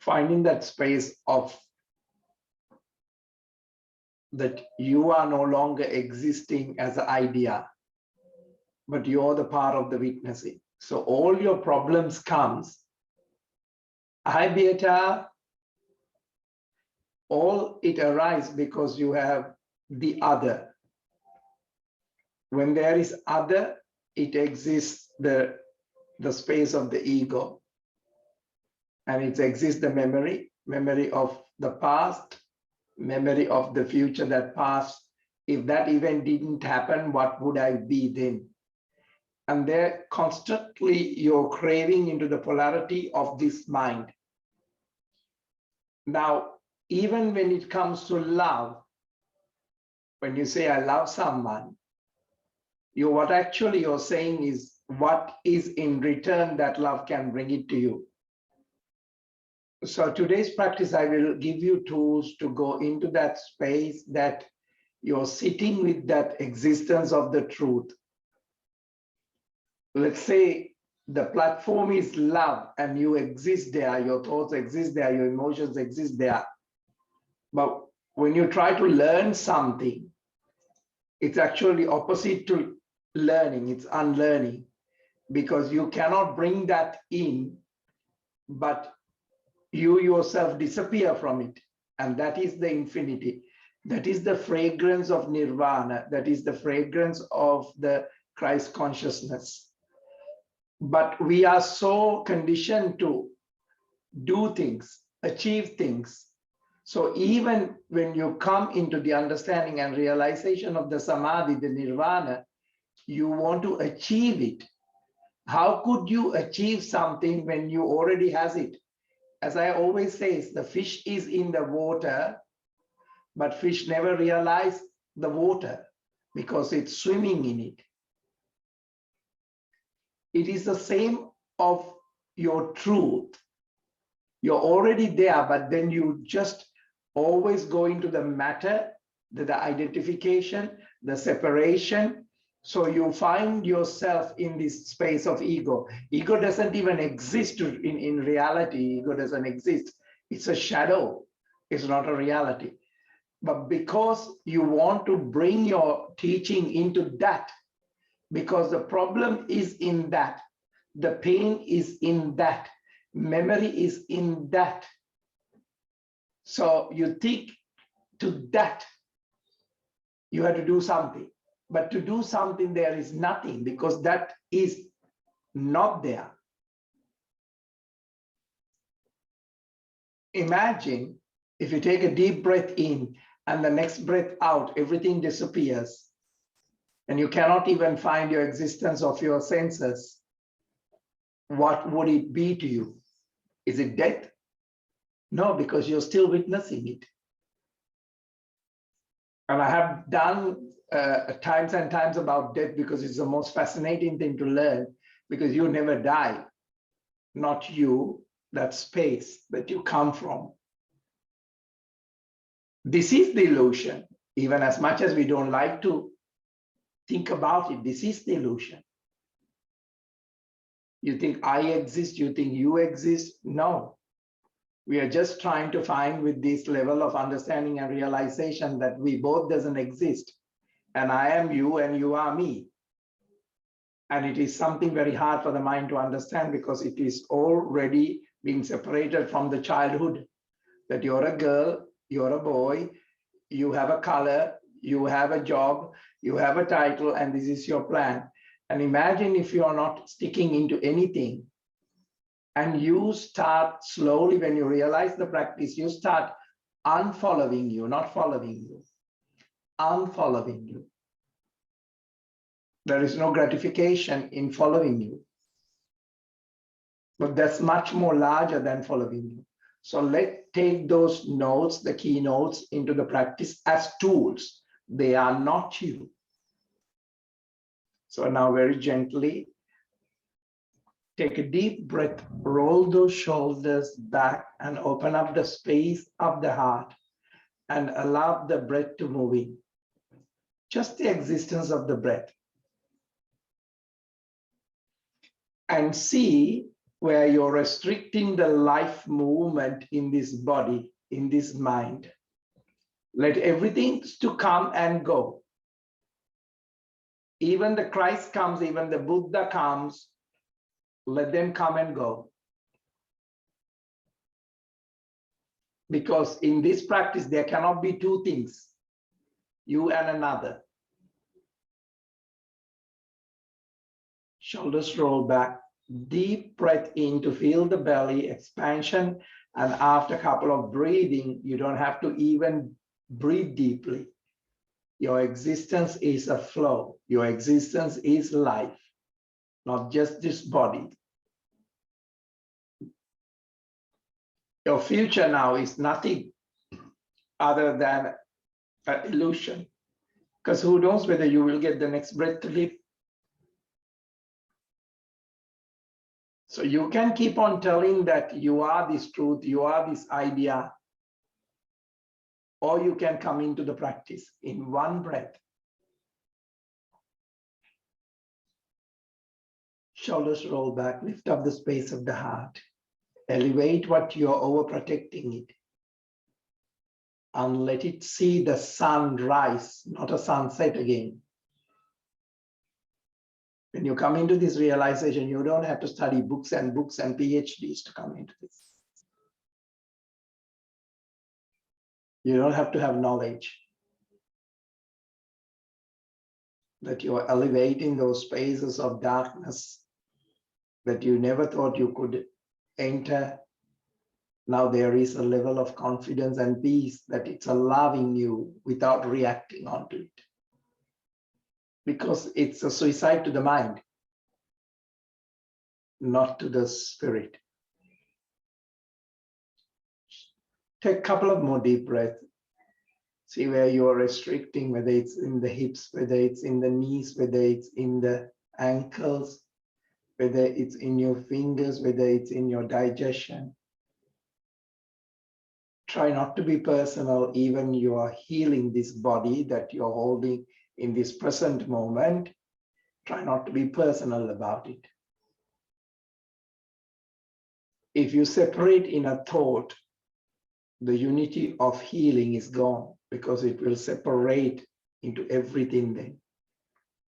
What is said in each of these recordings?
finding that space of that you are no longer existing as an idea, but you're the part of the witnessing. So all your problems comes, hi Beata, all it arises because you have the other. When there is other, it exists the space of the ego. And it exists the memory of the past, memory of the future that passed. If that event didn't happen, what would I be then? And there constantly you're craving into the polarity of this mind. Now, even when it comes to love, when you say I love someone, what actually you're saying is what is in return that love can bring it to you. So today's practice, I will give you tools to go into that space that you're sitting with that existence of the truth. Let's say the platform is love and you exist there, your thoughts exist there, your emotions exist there. But when you try to learn something, it's actually opposite to learning, it's unlearning, because you cannot bring that in, but you yourself disappear from it. And that is the infinity. That is the fragrance of nirvana. That is the fragrance of the Christ consciousness. But we are so conditioned to do things, achieve things. So even when you come into the understanding and realization of the samadhi, the nirvana, you want to achieve it. How could you achieve something when you already has it? As I always say, the fish is in the water, but fish never realize the water because it's swimming in it. It is the same of your truth. You're already there, but then you just always go into the matter, the identification, the separation. So you find yourself in this space of ego. Ego doesn't even exist in reality. Ego doesn't exist. It's a shadow. It's not a reality. But because you want to bring your teaching into that, because the problem is in that, the pain is in that, memory is in that. So you think to that, you have to do something. But to do something, there is nothing because that is not there. Imagine if you take a deep breath in and the next breath out, everything disappears and you cannot even find your existence of your senses. What would it be to you? Is it death? No, because you're still witnessing it. And I have done times and times about death because it's the most fascinating thing to learn, because you never die. Not you, that space that you come from. This is the illusion. Even as much as we don't like to think about it, this is the illusion. You think I exist, you think you exist. No. We are just trying to find with this level of understanding and realization that we both doesn't exist. And I am you and you are me. And it is something very hard for the mind to understand because it is already being separated from the childhood, that you're a girl, you're a boy, you have a color, you have a job, you have a title, and this is your plan. And imagine if you are not sticking into anything and you start slowly, when you realize the practice, you start unfollowing you, not following you, unfollowing you. There is no gratification in following you. But that's much more larger than following you. So let's take those notes, the key notes, into the practice as tools. They are not you. So now very gently, take a deep breath, roll those shoulders back and open up the space of the heart and allow the breath to move in. Just the existence of the breath. And see where you're restricting the life movement in this body, in this mind. Let everything to come and go. Even the Christ comes, even the Buddha comes, let them come and go. Because in this practice, there cannot be two things, you and another. Shoulders roll back, deep breath in to feel the belly expansion. And after a couple of breathing, you don't have to even breathe deeply. Your existence is a flow. Your existence is life, not just this body. Your future now is nothing other than an illusion. Because who knows whether you will get the next breath to live. So you can keep on telling that you are this truth, you are this idea, or you can come into the practice in one breath. Shoulders roll back, lift up the space of the heart. Elevate what you're overprotecting it. And let it see the sun rise, not a sunset again. When you come into this realization, you don't have to study books and PhDs to come into this. You don't have to have knowledge. That you are elevating those spaces of darkness that you never thought you could enter. Now there is a level of confidence and peace that it's allowing you without reacting onto it. Because it's a suicide to the mind, not to the spirit. Take a couple of more deep breaths. See where you are restricting, whether it's in the hips, whether it's in the knees, whether it's in the ankles, whether it's in your fingers, whether it's in your digestion. Try not to be personal, even you are healing this body that you're holding in this present moment. Try not to be personal about it. If you separate in a thought, the unity of healing is gone because it will separate into everything then.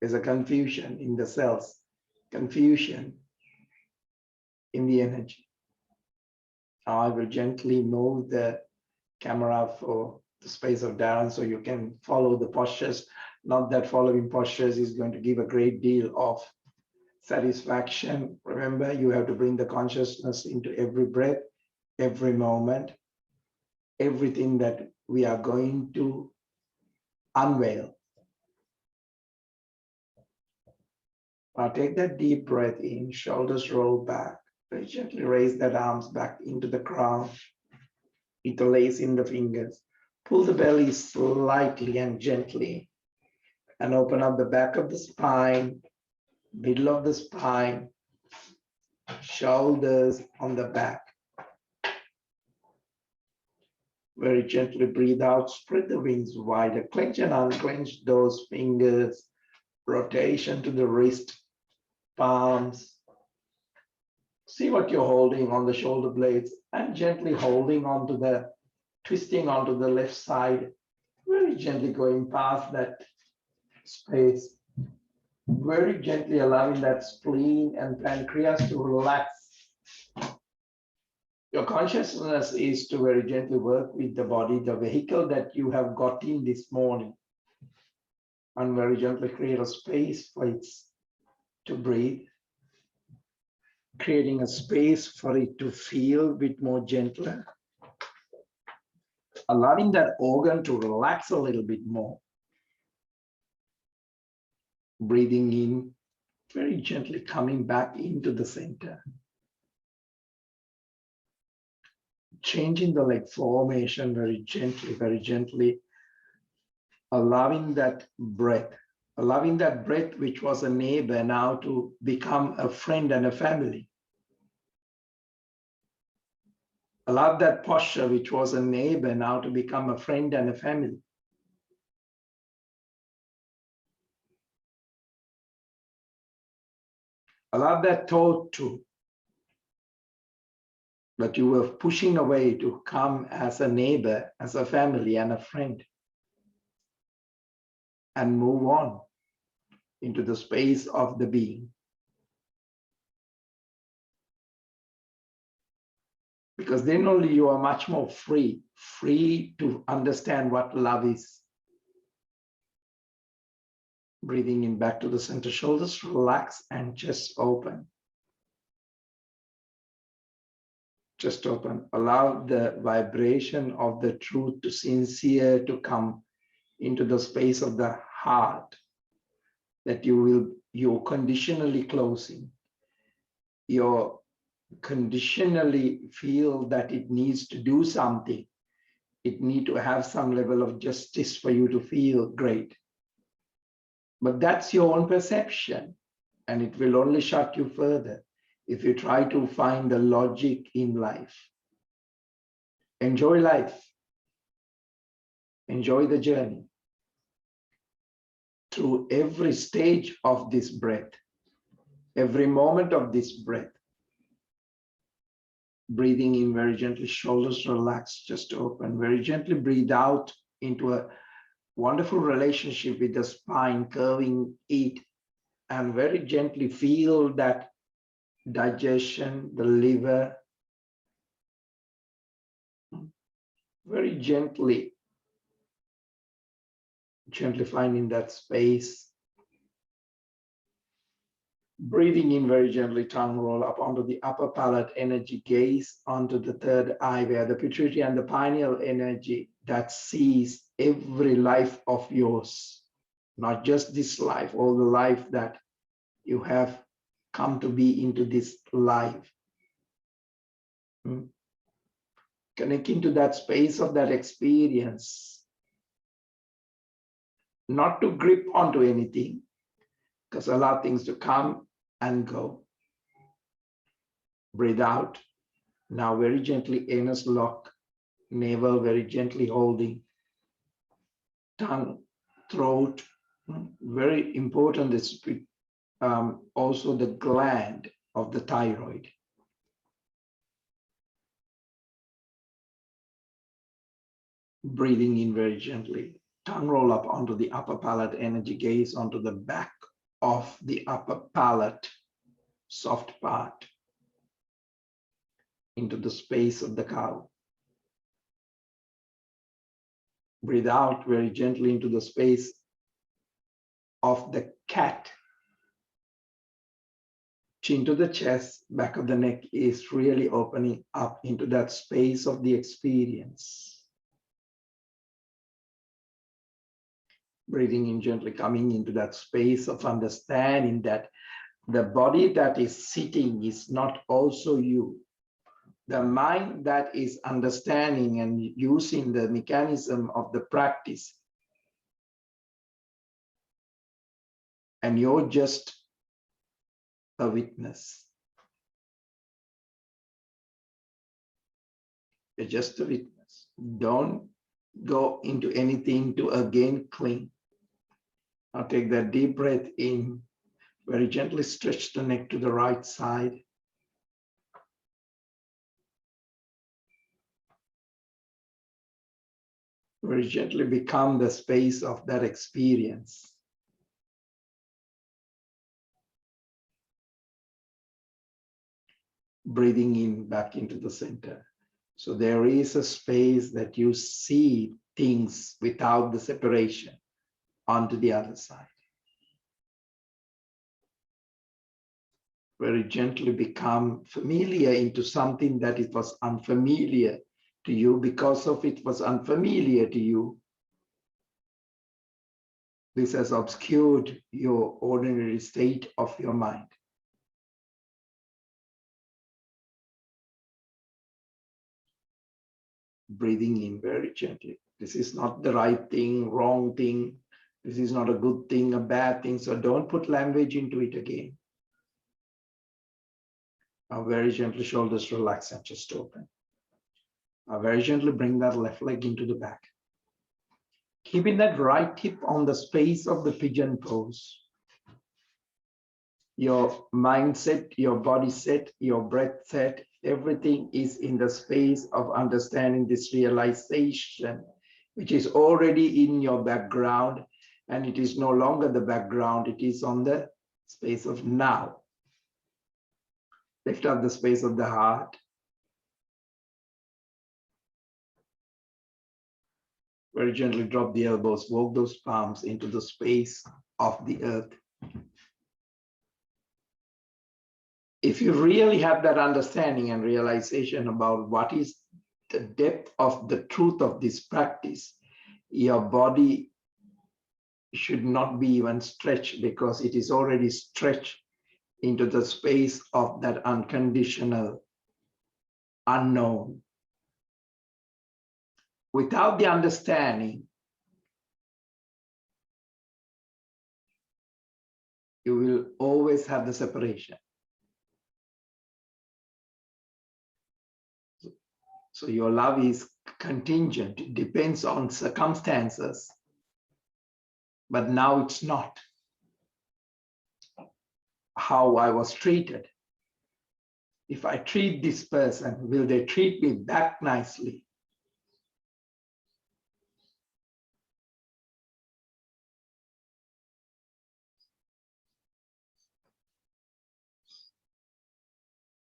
There's a confusion in the cells, confusion in the energy. I will gently move the camera for the space of down so you can follow the postures. Not that following postures is going to give a great deal of satisfaction. Remember, you have to bring the consciousness into every breath, every moment, everything that we are going to unveil. Now take that deep breath in, shoulders roll back. Very gently raise that arms back into the crown. Interlace in the fingers. Pull the belly slightly and gently. And open up the back of the spine, middle of the spine, shoulders on the back. Very gently breathe out, spread the wings wider, clench and unclench those fingers, rotation to the wrist, palms. See what you're holding on the shoulder blades and gently holding onto the, twisting onto the left side, very gently going past that space, very gently allowing that spleen and pancreas to relax. Your consciousness is to very gently work with the body, the vehicle that you have got in this morning, and very gently create a space for it to breathe, creating a space for it to feel a bit more gentler, allowing that organ to relax a little bit more. Breathing in, very gently coming back into the center. Changing the leg formation very gently, allowing that breath which was a neighbor now to become a friend and a family. Allow that posture which was a neighbor now to become a friend and a family. Allow that thought to but you were pushing away to come as a neighbor, as a family and a friend, and move on into the space of the being. Because then only you are much more free to understand what love is. Breathing in back to the center, shoulders relax and chest open. Chest open. Allow the vibration of the truth to sincere to come into the space of the heart that you're conditionally closing. You're conditionally feel that it needs to do something. It needs to have some level of justice for you to feel great. But that's your own perception, and it will only shut you further if you try to find the logic in life. Enjoy life. Enjoy the journey. Through every stage of this breath, every moment of this breath, breathing in very gently, shoulders relaxed, just open. Very gently breathe out into a wonderful relationship with the spine, curving it, and very gently feel that digestion, the liver. Very gently finding that space. Breathing in very gently, tongue roll up onto the upper palate energy, gaze onto the third eye where the pituitary and the pineal energy that sees every life of yours, not just this life, all the life that you have come to be into this life. Connecting to that space of that experience, not to grip onto anything, because allow things to come and go. Breathe out. Now very gently, anus lock, navel very gently holding, tongue, throat, very important is also the gland of the thyroid. Breathing in very gently, tongue roll up onto the upper palate energy, gaze onto the back of the upper palate, soft part, into the space of the cow. Breathe out very gently into the space of the cat. Chin to the chest, back of the neck is really opening up into that space of the experience. Breathing in gently, coming into that space of understanding that the body that is sitting is not also you. The mind that is understanding and using the mechanism of the practice, and you're just a witness. You're just a witness. Don't go into anything to again cling. Now take that deep breath in, very gently stretch the neck to the right side. Very gently become the space of that experience. Breathing in back into the center. So there is a space that you see things without the separation onto the other side. Very gently become familiar into something that it was unfamiliar to you. Because of it was unfamiliar to you, this has obscured your ordinary state of your mind. Breathing in very gently. This is not the right thing, wrong thing. This is not a good thing, a bad thing. So don't put language into it again. Now very gently, shoulders relax and chest open. Now very gently bring that left leg into the back. Keeping that right hip on the space of the pigeon pose. Your mindset, your body set, your breath set, Everything is in the space of understanding this realization, which is already in your background, and it is no longer the background, it is on the space of now. Lift up the space of the heart. Very gently drop the elbows, walk those palms into the space of the earth. If you really have that understanding and realization about what is the depth of the truth of this practice, your body should not be even stretched, because it is already stretched into the space of that unconditional unknown. Without the understanding, you will always have the separation. So your love is contingent, it depends on circumstances, but now it's not. How I was treated. If I treat this person, will they treat me back nicely?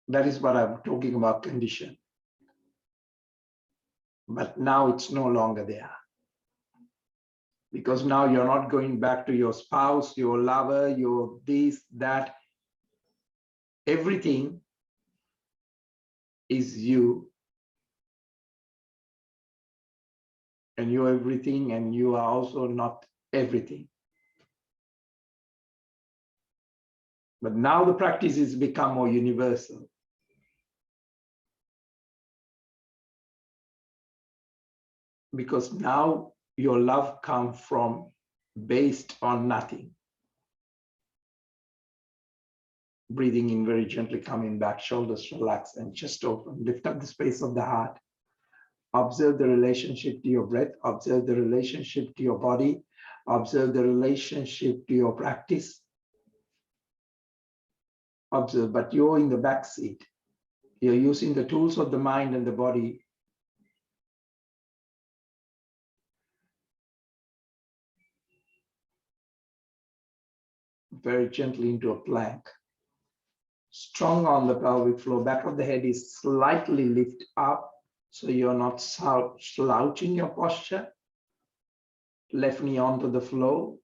That is what I'm talking about, condition. But now it's no longer there. Because now you're not going back to your spouse, your lover, your this, that. Everything is you. And you're everything, and you are also not everything. But now the practice has become more universal. Because now your love comes from based on nothing. Breathing in very gently, coming back, shoulders relax and chest open. Lift up the space of the heart. Observe the relationship to your breath. Observe the relationship to your body. Observe the relationship to your practice. Observe, but you're in the back seat. You're using the tools of the mind and the body. Very gently into a plank. Strong on the pelvic floor. Back of the head is slightly lift up, so you're not slouching your posture. Left knee onto the floor.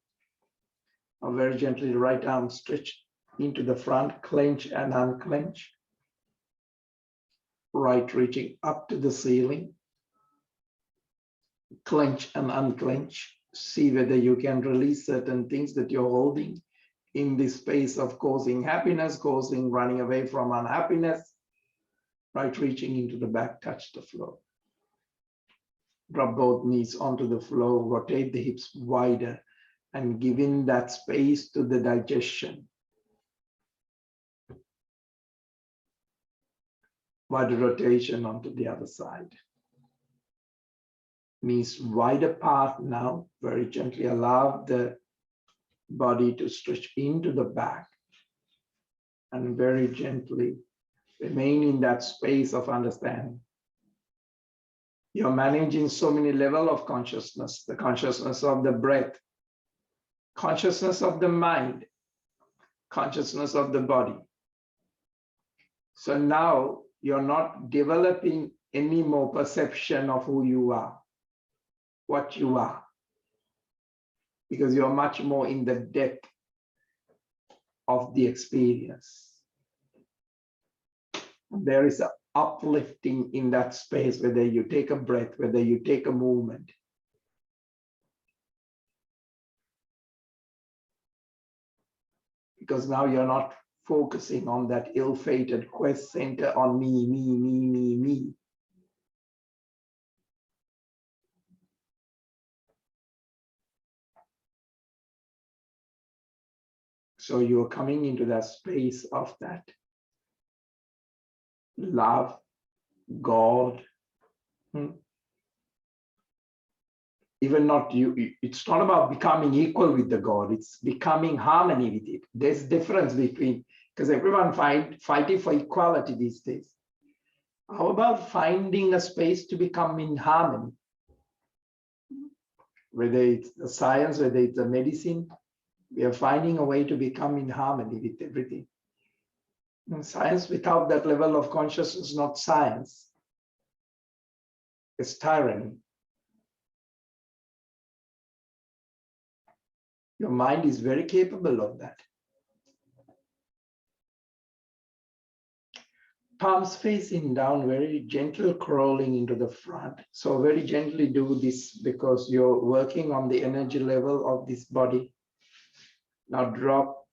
Or very gently, right arm stretch into the front, clench and unclench. Right reaching up to the ceiling. Clench and unclench. See whether you can release certain things that you're holding in this space of causing happiness, causing running away from unhappiness. Right reaching into the back, touch the floor. Drop both knees onto the floor, rotate the hips wider, and giving that space to the digestion. Wider rotation onto the other side. Knees wide apart now. Very gently allow the body to stretch into the back. And very gently remain in that space of understanding. You're managing so many levels of consciousness, the consciousness of the breath, consciousness of the mind, consciousness of the body. So now you're not developing any more perception of who you are, what you are, because you're much more in the depth of the experience. There is an uplifting in that space, whether you take a breath, whether you take a movement. Because now you're not focusing on that ill-fated quest center on me, me, me, me, me. So you're coming into that space of that love, God. Even not you, it's not about becoming equal with the God, it's becoming harmony with it. There's difference between, because everyone fighting for equality these days. How about finding a space to become in harmony? Whether it's a science, whether it's a medicine, we are finding a way to become in harmony with everything. And science without that level of consciousness is not science. It's tyranny. Your mind is very capable of that. Palms facing down, very gentle crawling into the front. So very gently do this because you're working on the energy level of this body. Now drop,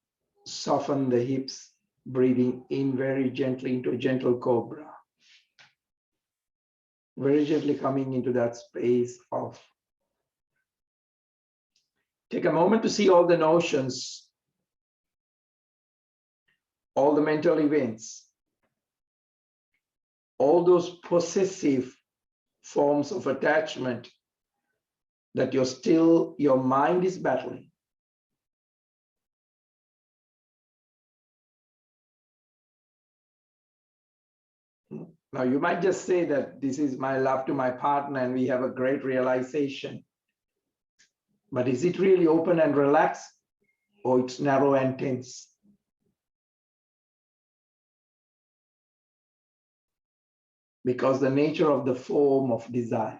soften the hips, breathing in very gently into a gentle cobra. Very gently coming into that space of. Take a moment to see all the notions, all the mental events, all those possessive forms of attachment that your mind is battling. Now you might just say that this is my love to my partner and we have a great realization. But is it really open and relaxed, or it's narrow and tense? Because the nature of the form of desires.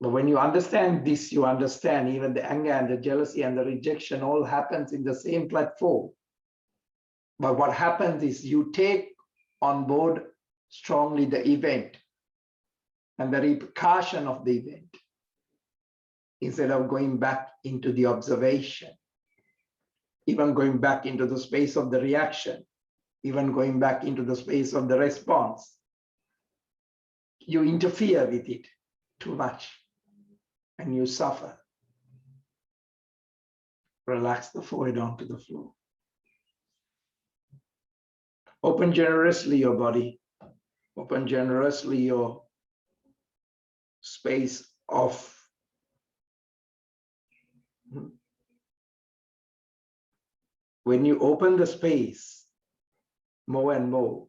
But when you understand this, you understand even the anger and the jealousy and the rejection all happens in the same platform. But what happens is you take on board strongly the event and the repercussion of the event instead of going back into the observation, even going back into the space of the reaction, even going back into the space of the response. You interfere with it too much and you suffer. Relax the forehead onto the floor. Open generously your body. Open generously your space of when you open the space more and more,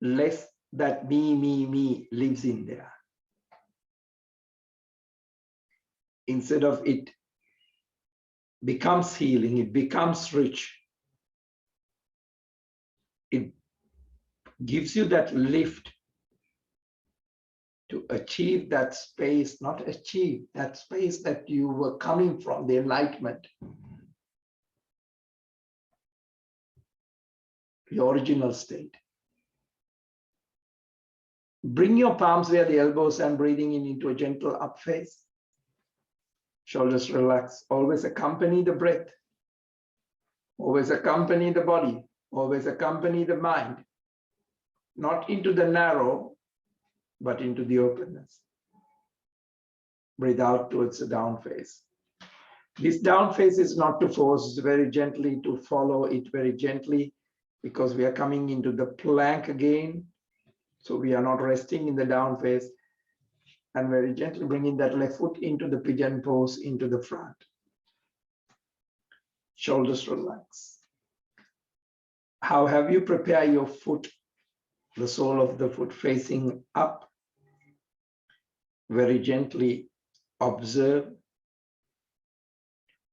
less that me lives in there. Instead of it becomes healing, it becomes rich. It gives you that lift to achieve that space, not achieve that space that you were coming from, the enlightenment. The original state. Bring your palms where the elbows and breathing in into a gentle up face. Shoulders relax. Always accompany the breath. Always accompany the body. Always accompany the mind. Not into the narrow, but into the openness. Breathe out towards the down face. This down face is not to force, very gently to follow it very gently, because we are coming into the plank again. So we are not resting in the down face, and very gently bringing that left foot into the pigeon pose, into the front. Shoulders relax. How have you prepared your foot, the sole of the foot facing up? Very gently observe.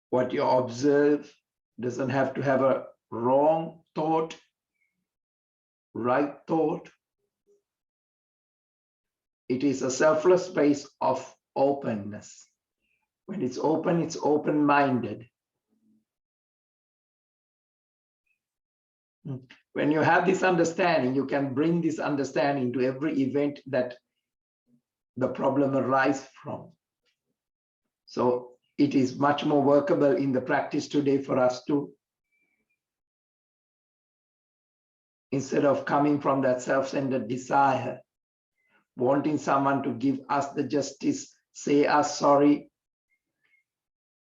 What you observe doesn't have to have a wrong thought, right thought. It is a selfless space of openness. When it's open-minded. When you have this understanding, you can bring this understanding to every event that the problem arises from. So it is much more workable in the practice today for us to, instead of coming from that self-centered desire, wanting someone to give us the justice, say us sorry.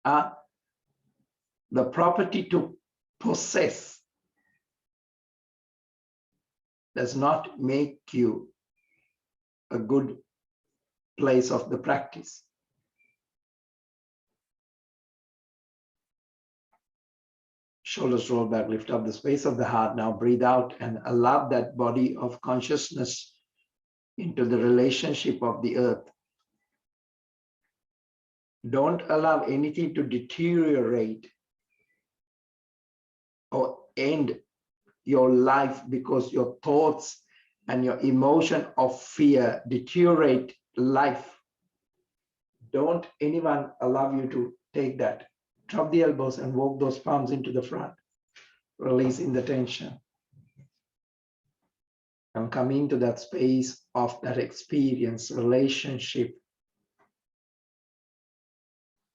The property to possess does not make you a good place of the practice. Shoulders roll back, lift up the space of the heart. Now breathe out and allow that body of consciousness into the relationship of the earth. Don't allow anything to deteriorate or end your life because your thoughts and your emotion of fear deteriorate life. Don't anyone allow you to take that. Drop the elbows and walk those palms into the front, releasing the tension. And come into that space of that experience, relationship.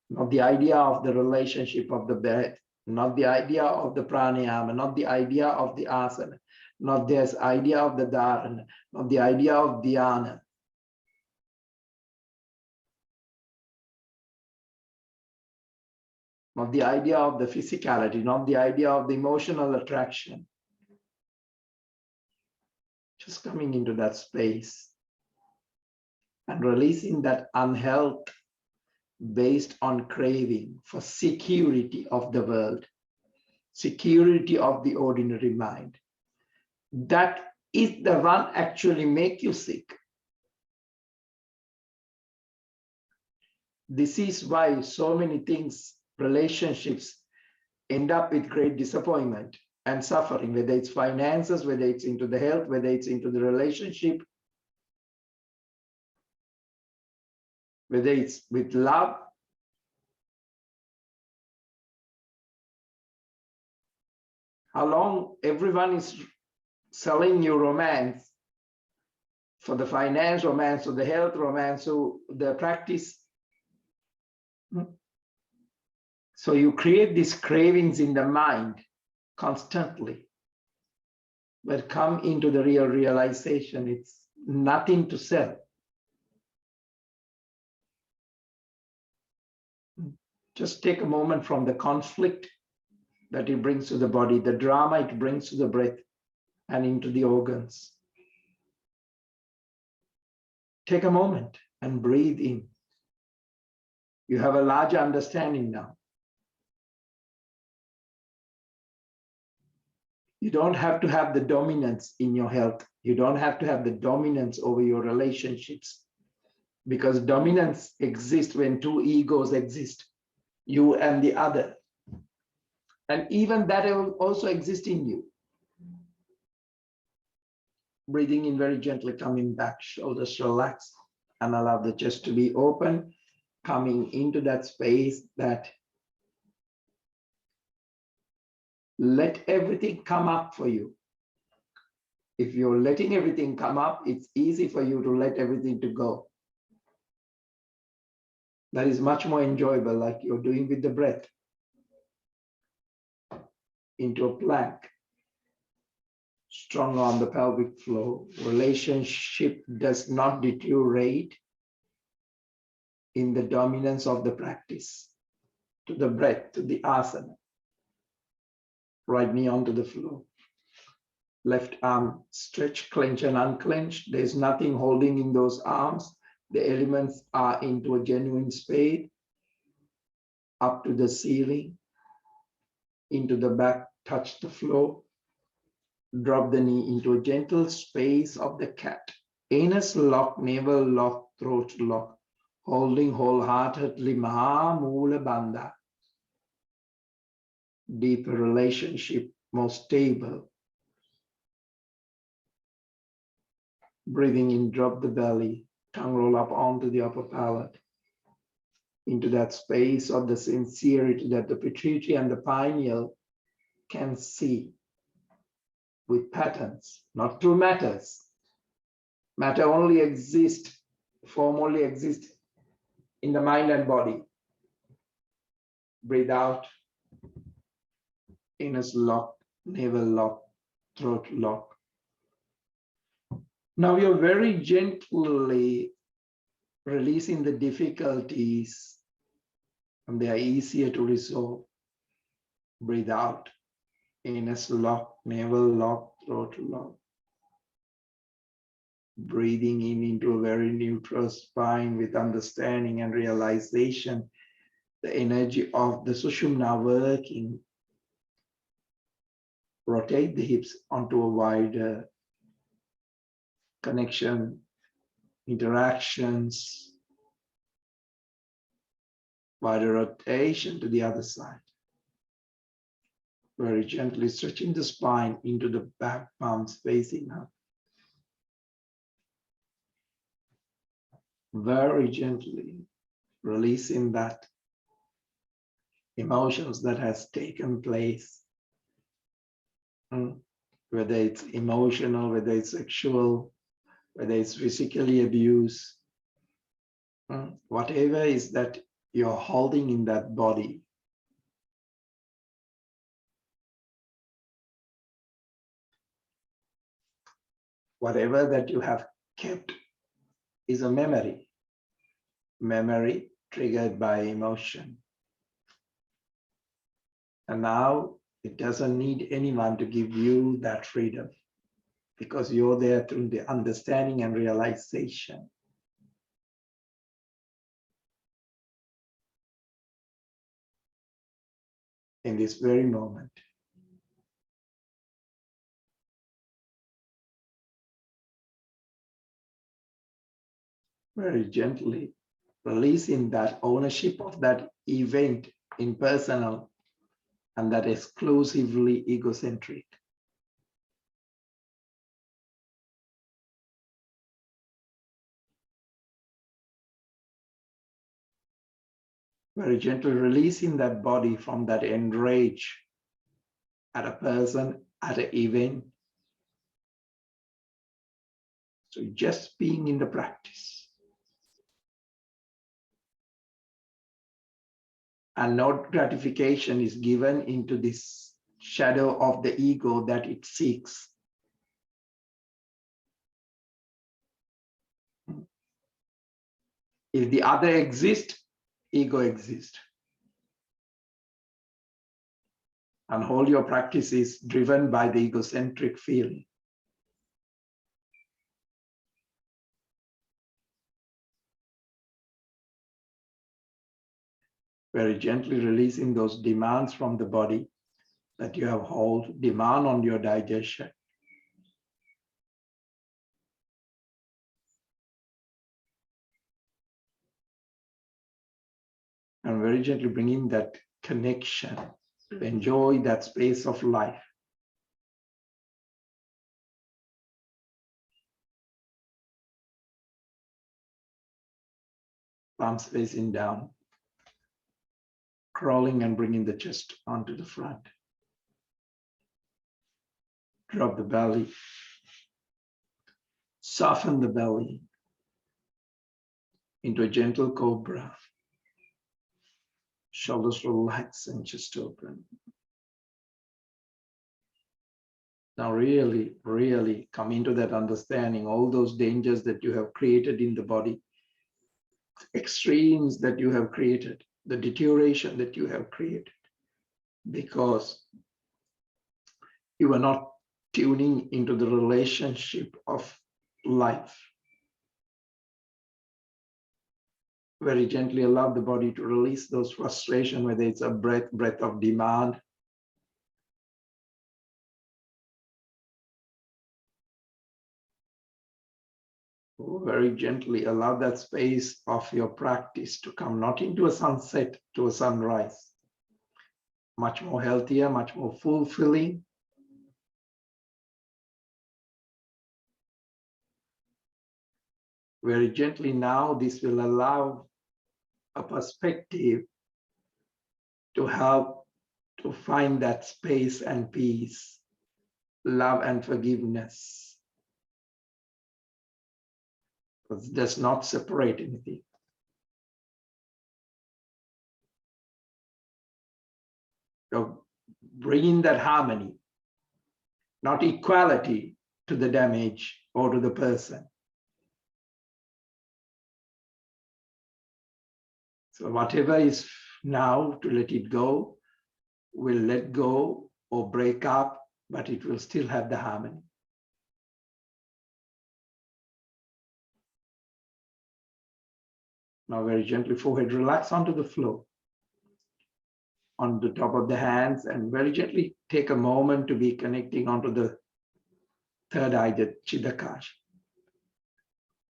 Not the idea of the relationship of the breath, not the idea of the pranayama, not the idea of the asana, not this idea of the dharana, not the idea of dhyana. Not the idea of the physicality, not the idea of the emotional attraction. Just coming into that space and releasing that unhealth based on craving for security of the world, security of the ordinary mind. That is the one actually make you sick. This is why so many things, relationships, end up with great disappointment and suffering, whether it's finances, whether it's into the health, whether it's into the relationship, whether it's with love. How long everyone is selling you romance for the finance romance or the health romance or the practice. So you create these cravings in the mind constantly. But come into the real realization, it's nothing to sell. Just take a moment from the conflict that it brings to the body, the drama it brings to the breath and into the organs. Take a moment and breathe in. You have a larger understanding now. You don't have to have the dominance in your health. You don't have to have the dominance over your relationships, because dominance exists when two egos exist, you and the other. And even that will also exist in you. Breathing in very gently, coming back, shoulders relaxed, and allow the chest to be open, coming into that space that let everything come up for you. If you're letting everything come up, it's easy for you to let everything to go. That is much more enjoyable, like you're doing with the breath. Into a plank. Strong on the pelvic floor. Relationship does not deteriorate in the dominance of the practice. To the breath, to the asana. Right knee onto the floor. Left arm stretch, clench and unclench. There's nothing holding in those arms. The elements are into a genuine spade. Up to the ceiling. Into the back, touch the floor. Drop the knee into a gentle space of the cat. Anus lock, navel lock, throat lock. Holding wholeheartedly Maha Mula Bandha. Deeper relationship, more stable. Breathing in, drop the belly. Tongue roll up onto the upper palate. Into that space of the sincerity that the pituitary and the pineal can see. With patterns, not through matters. Matter only exists, form only exists in the mind and body. Breathe out. Anus lock, navel lock, throat lock. Now you're very gently releasing the difficulties, and they are easier to resolve. Breathe out. Anus lock, navel lock, throat lock. Breathing in into a very neutral spine with understanding and realization. The energy of the Sushumna working rotate the hips onto a wider connection, interactions, wider rotation to the other side. Very gently stretching the spine into the back palms facing up. Very gently releasing that emotions that has taken place, whether it's emotional, whether it's sexual, whether it's physically abuse, whatever is that you're holding in that body. Whatever that you have kept is a memory triggered by emotion. And now it doesn't need anyone to give you that freedom, because you're there through the understanding and realization. In this very moment. Very gently releasing that ownership of that event impersonal and that exclusively egocentric. Very gently releasing that body from that enrage at a person, at an event. So just being in the practice. And no gratification is given into this shadow of the ego that it seeks. If the other exists, ego exists. And all your practice is driven by the egocentric feeling. Very gently releasing those demands from the body that you have hold, demand on your digestion. And very gently bringing that connection to enjoy that space of life. Palms facing down, crawling and bringing the chest onto the front. Drop the belly, soften the belly into a gentle cobra. Shoulders relax and chest open. Now really, really come into that understanding, all those dangers that you have created in the body, extremes that you have created, the deterioration that you have created, because you are not tuning into the relationship of life. Very gently allow the body to release those frustration, whether it's a breath of demand, very gently allow that space of your practice to come not into a sunset, to a sunrise. Much more healthier, much more fulfilling. Very gently now, this will allow a perspective to help to find that space and peace, love and forgiveness. It does not separate anything. So bringing that harmony, not equality to the damage or to the person. So whatever is now to let it go, will let go or break up, but it will still have the harmony. Now very gently, forehead relax onto the floor. on the top of the hands, and very gently take a moment to be connecting onto the third eye, the Chittakash,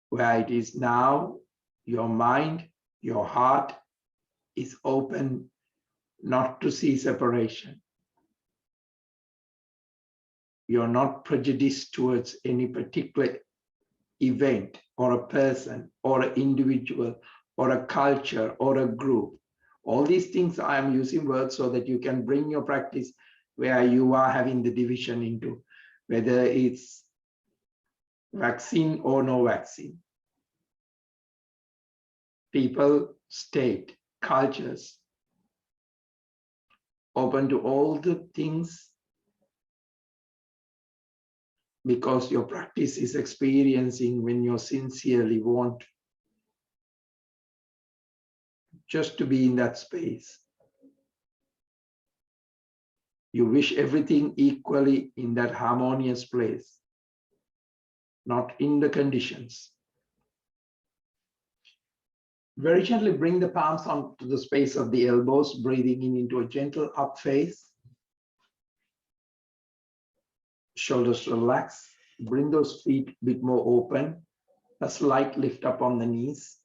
where it is now your mind, your heart is open not to see separation. You're not prejudiced towards any particular event or a person or an individual or a culture or a group. All these things I am using words so that you can bring your practice where you are having the division into whether it's vaccine or no vaccine. People, state, cultures, open to all the things because your practice is experiencing when you sincerely want just to be in that space. You wish everything equally in that harmonious place, not in the conditions. Very gently bring the palms onto the space of the elbows, breathing in into a gentle up face. Shoulders relax. Bring those feet a bit more open. A slight lift up on the knees.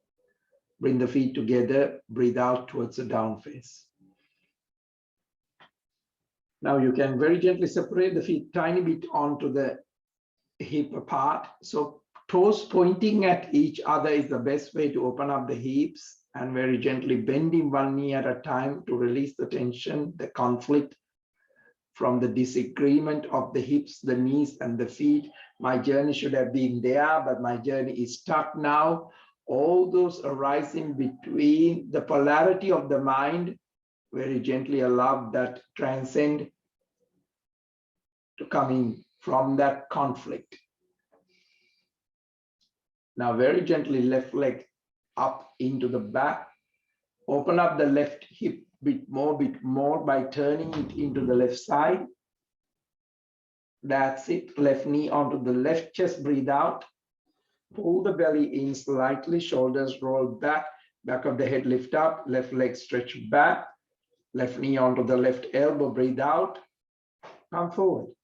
Bring the feet together. Breathe out towards the down face. Now you can very gently separate the feet tiny bit onto the hip apart. So toes pointing at each other is the best way to open up the hips, and very gently bending one knee at a time to release the tension, the conflict from the disagreement of the hips, the knees, and the feet. My journey should have been there, but my journey is stuck now. All those arising between the polarity of the mind, very gently allow that transcend to come in from that conflict. Now very gently left leg up into the back. Open up the left hip bit more by turning it into the left side. That's it. Left knee onto the left chest. Breathe out. Pull the belly in slightly. Shoulders roll back. Back of the head lift up. Left leg stretch back. Left knee onto the left elbow. Breathe out. Come forward.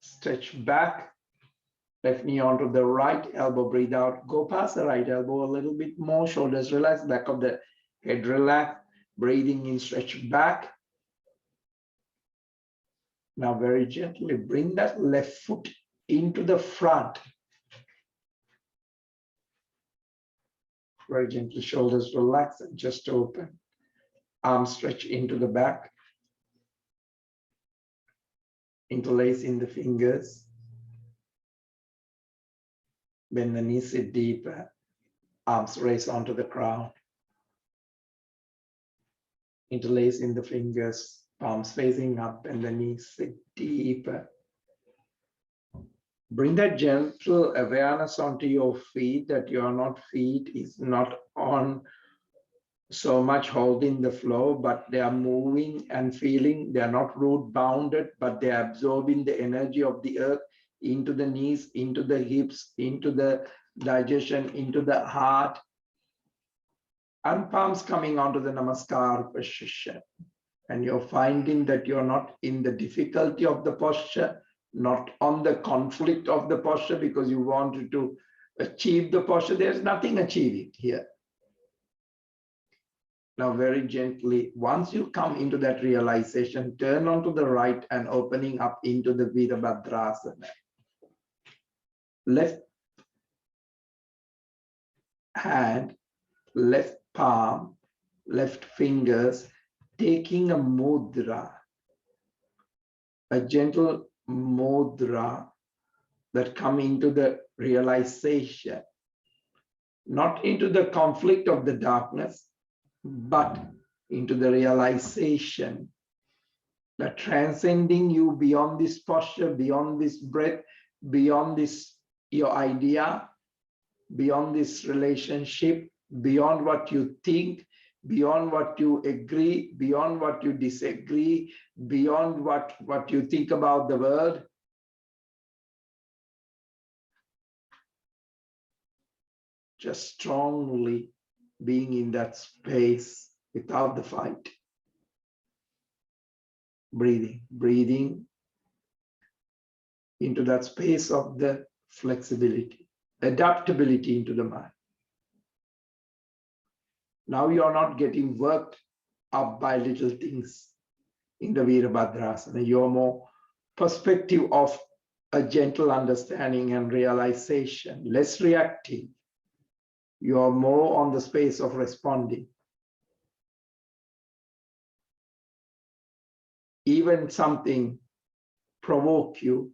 Stretch back. Left knee onto the right elbow. Breathe out. Go past the right elbow a little bit more. Shoulders relax. Back of the head relax. Breathing in, stretch back. Now very gently bring that left foot into the front. Very gently, shoulders relax and just open. Arms stretch into the back. Interlace in the fingers. Bend the knees, sit deeper. Arms raise onto the crown. Interlace in the fingers. Palms facing up and the knees, sit deeper. Bring that gentle awareness onto your feet, that feet is not on so much holding the flow, but they are moving and feeling. They are not root bounded, but they are absorbing the energy of the earth into the knees, into the hips, into the digestion, into the heart. And palms coming onto the Namaskar position. And you're finding that you're not in the difficulty of the posture, not on the conflict of the posture because you wanted to achieve the posture. There's nothing achieving here. Now very gently, once you come into that realization, turn onto the right and opening up into the Virabhadrasana. Left hand, left palm, left fingers, taking a mudra, a gentle mudra that come into the realization, not into the conflict of the darkness, but into the realization that transcending you beyond this posture, beyond this breath, beyond this your idea, beyond this relationship, beyond what you think, beyond what you agree, beyond what you disagree, beyond what you think about the world. Just strongly being in that space without the fight. breathing into that space of the flexibility, adaptability into the mind. Now you are not getting worked up by little things in the Virabhadrasana. You're more perspective of a gentle understanding and realization, less reactive. You are more on the space of responding. Even something provoke you,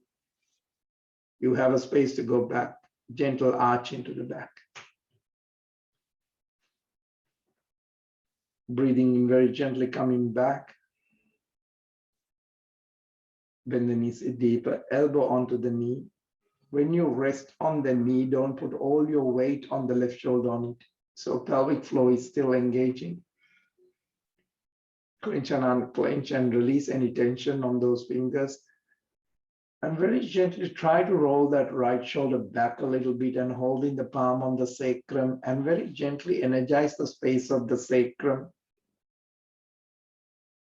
you have a space to go back, gentle arch into the back. Breathing in very gently, coming back. Bend the knees deeper, elbow onto the knee. When you rest on the knee, don't put all your weight on the left shoulder on it. So pelvic floor is still engaging. Clench and unclench and release any tension on those fingers. And very gently try to roll that right shoulder back a little bit and holding the palm on the sacrum and very gently energize the space of the sacrum.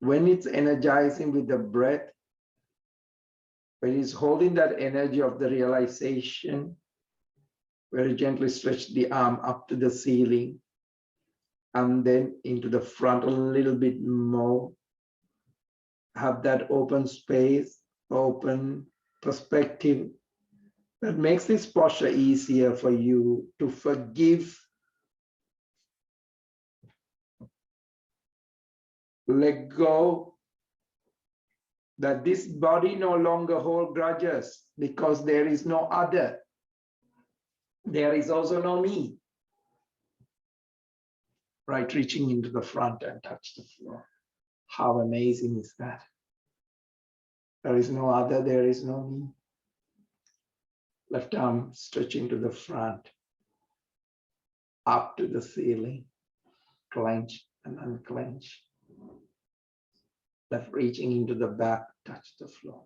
When it's energizing with the breath, when it's holding that energy of the realization, very gently stretch the arm up to the ceiling and then into the front a little bit more. Have that open space, open perspective that makes this posture easier for you to forgive, let go, that this body no longer holds grudges because there is no other. There is also no me. Right, reaching into the front and touch the floor. How amazing is that? There is no other, there is no me. Left arm stretching to the front, up to the ceiling, clench and unclench. Left reaching into the back, touch the floor.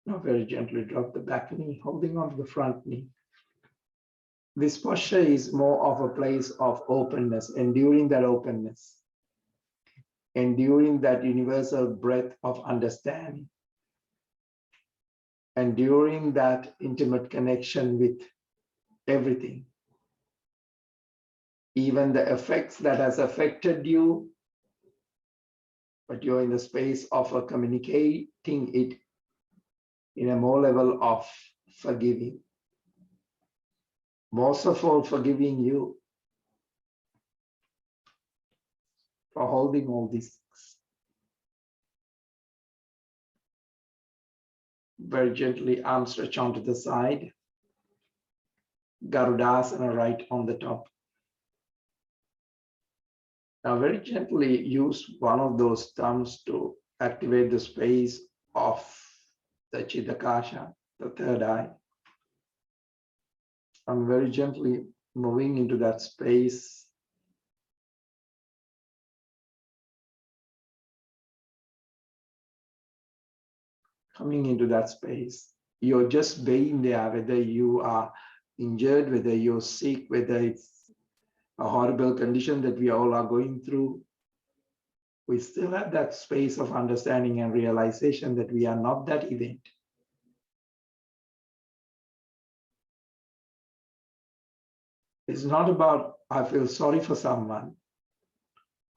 Now very gently drop the back knee, holding on to the front knee. This posture is more of a place of openness, enduring that openness, enduring that universal breath of understanding, enduring that intimate connection with everything. Even the effects that has affected you, but you're in the space of communicating it in a more level of forgiving. Most of all, forgiving you for holding all these things. Very gently, arm stretch onto the side. Garudasana right on the top. Now very gently use one of those thumbs to activate the space of the Chitakasha, the third eye. I'm very gently moving into that space. Coming into that space. You're just being there, whether you are injured, whether you're sick, whether it's a horrible condition that we all are going through. We still have that space of understanding and realization that we are not that event. It's not about, I feel sorry for someone.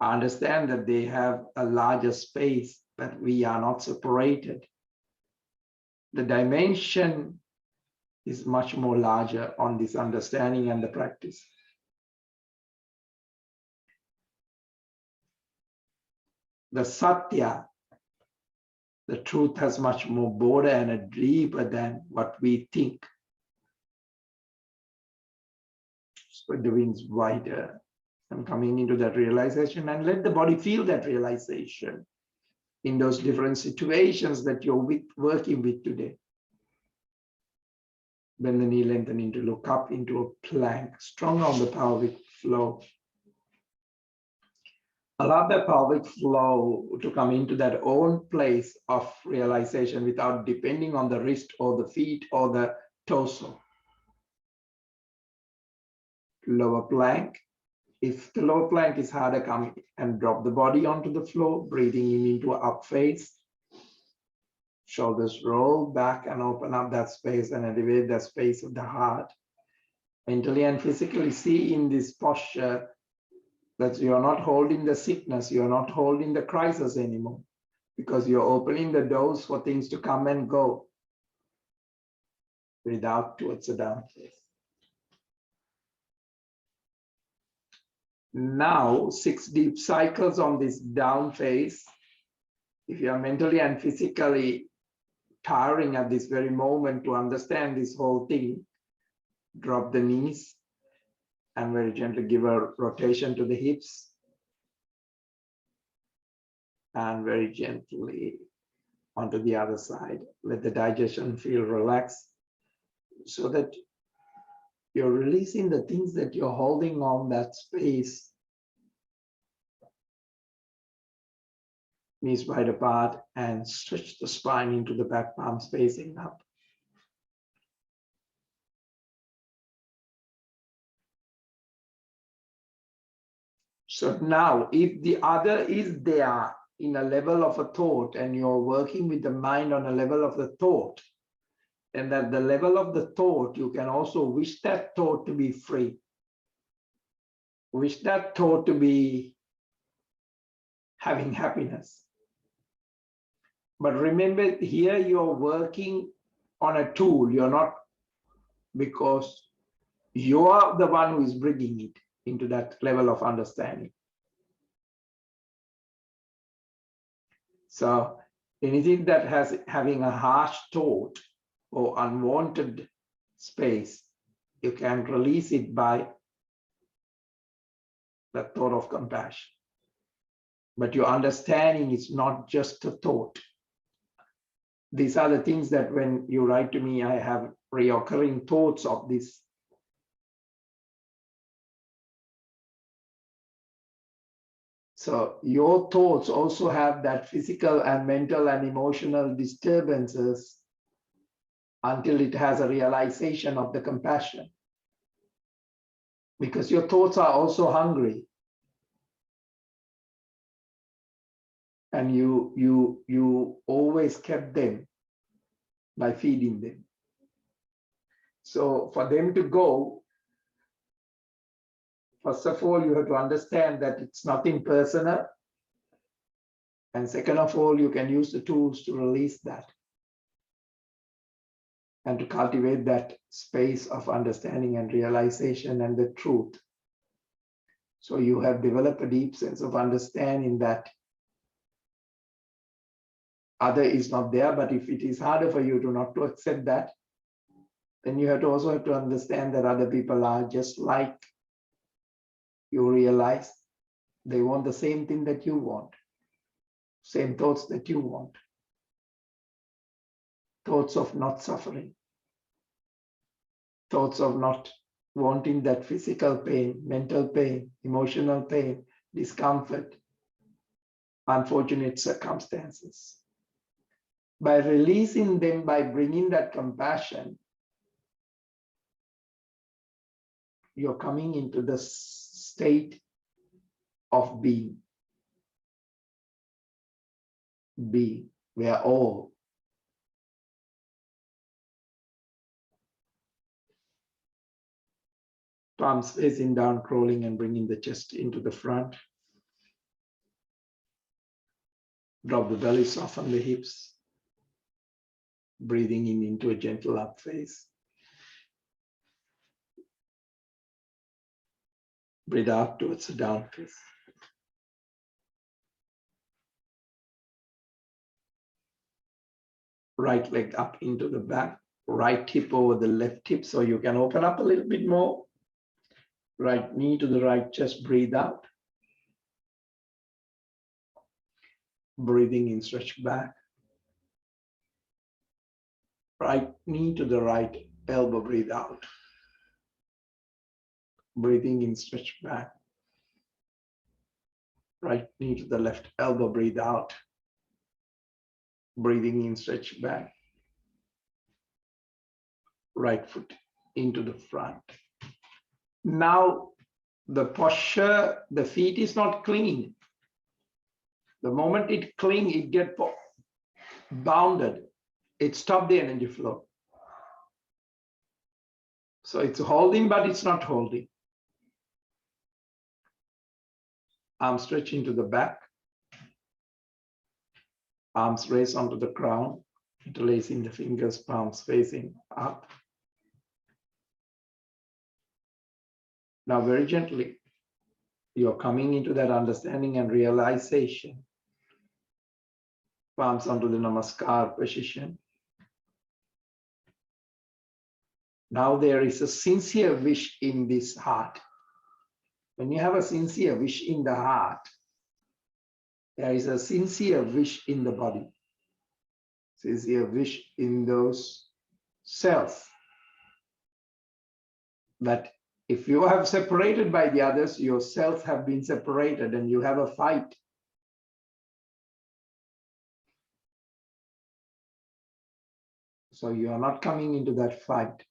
I understand that they have a larger space, but we are not separated. The dimension is much more larger on this understanding and the practice. The Satya, the truth has much more border and a deeper than what we think. Spread the wings wider and coming into that realization and let the body feel that realization in those different situations that you're working with today. Bend the knee, lengthening to look up into a plank, strong on the pelvic floor. Allow the pelvic flow to come into that own place of realization without depending on the wrist or the feet or the torso. Lower plank, If the low plank is harder, come and drop the body onto the floor, breathing in into up face. Shoulders roll back and open up that space and elevate that space of the heart. Mentally and physically see in this posture that you're not holding the sickness, you're not holding the crisis anymore, because you're opening the doors for things to come and go. Breathe out towards the down face. Now, 6 deep cycles on this down face. If you are mentally and physically tiring at this very moment to understand this whole thing, drop the knees and very gently give a rotation to the hips. And very gently onto the other side. Let the digestion feel relaxed so that you're releasing the things that you're holding on that space. Knees wide apart and stretch the spine into the back palms facing up. So now, if the other is there in a level of a thought and you're working with the mind on a level of the thought, and at the level of the thought, you can also wish that thought to be free. Wish that thought to be having happiness. But remember, here you're working on a tool. You're not, because you're the one who is bringing it into that level of understanding. So anything that has having a harsh thought or unwanted space, you can release it by the thought of compassion. But your understanding is not just a thought. These are the things that when you write to me, I have reoccurring thoughts of this. So your thoughts also have that physical and mental and emotional disturbances until it has a realization of the compassion. Because your thoughts are also hungry. And you always kept them by feeding them. So for them to go, first of all, you have to understand that it's nothing personal. And second of all, you can use the tools to release that and to cultivate that space of understanding and realization and the truth. So you have developed a deep sense of understanding that other is not there, but if it is harder for you to not to accept that, then you also have to understand that other people are just like you. Realize they want the same thing that you want, same thoughts that you want, thoughts of not suffering, thoughts of not wanting that physical pain, mental pain, emotional pain, discomfort, unfortunate circumstances. By releasing them, by bringing that compassion, you're coming into the state of being, where all palms facing down, crawling and bringing the chest into the front. Drop the belly, soften the hips. Breathing in into a gentle up face. Breathe out towards the down face. Right leg up into the back, right hip over the left hip, so you can open up a little bit more. Right knee to the right chest, breathe out. Breathing in, stretch back. Right knee to the right elbow, breathe out. Breathing in, stretch back. Right knee to the left elbow, breathe out. Breathing in, stretch back. Right foot into the front. Now the posture, the feet is not clinging. The moment it cling, it get bounded. It stopped the energy flow. So it's holding, but it's not holding. Arms stretching to the back. Arms raised onto the crown, interlacing the fingers, palms facing up. Now very gently, you're coming into that understanding and realization. Palms onto the Namaskar position. Now there is a sincere wish in this heart. When you have a sincere wish in the heart, there is a sincere wish in the body. Sincere wish in those cells. That if you have separated by the others, your cells have been separated and you have a fight. So you are not coming into that fight.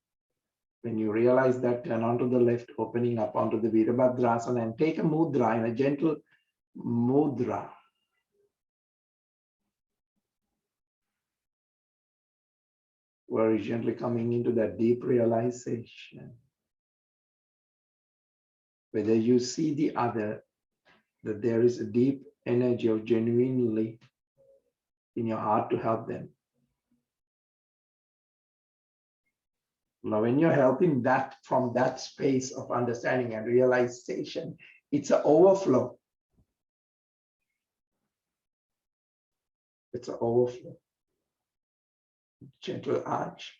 When you realize that, turn onto the left, opening up onto the Virabhadrasana and take a mudra, in a gentle mudra. Very gently coming into that deep realization. Whether you see the other, that there is a deep energy of genuinely in your heart to help them. Now, when you're helping that from that space of understanding and realization, it's an overflow. It's an overflow. Gentle arch.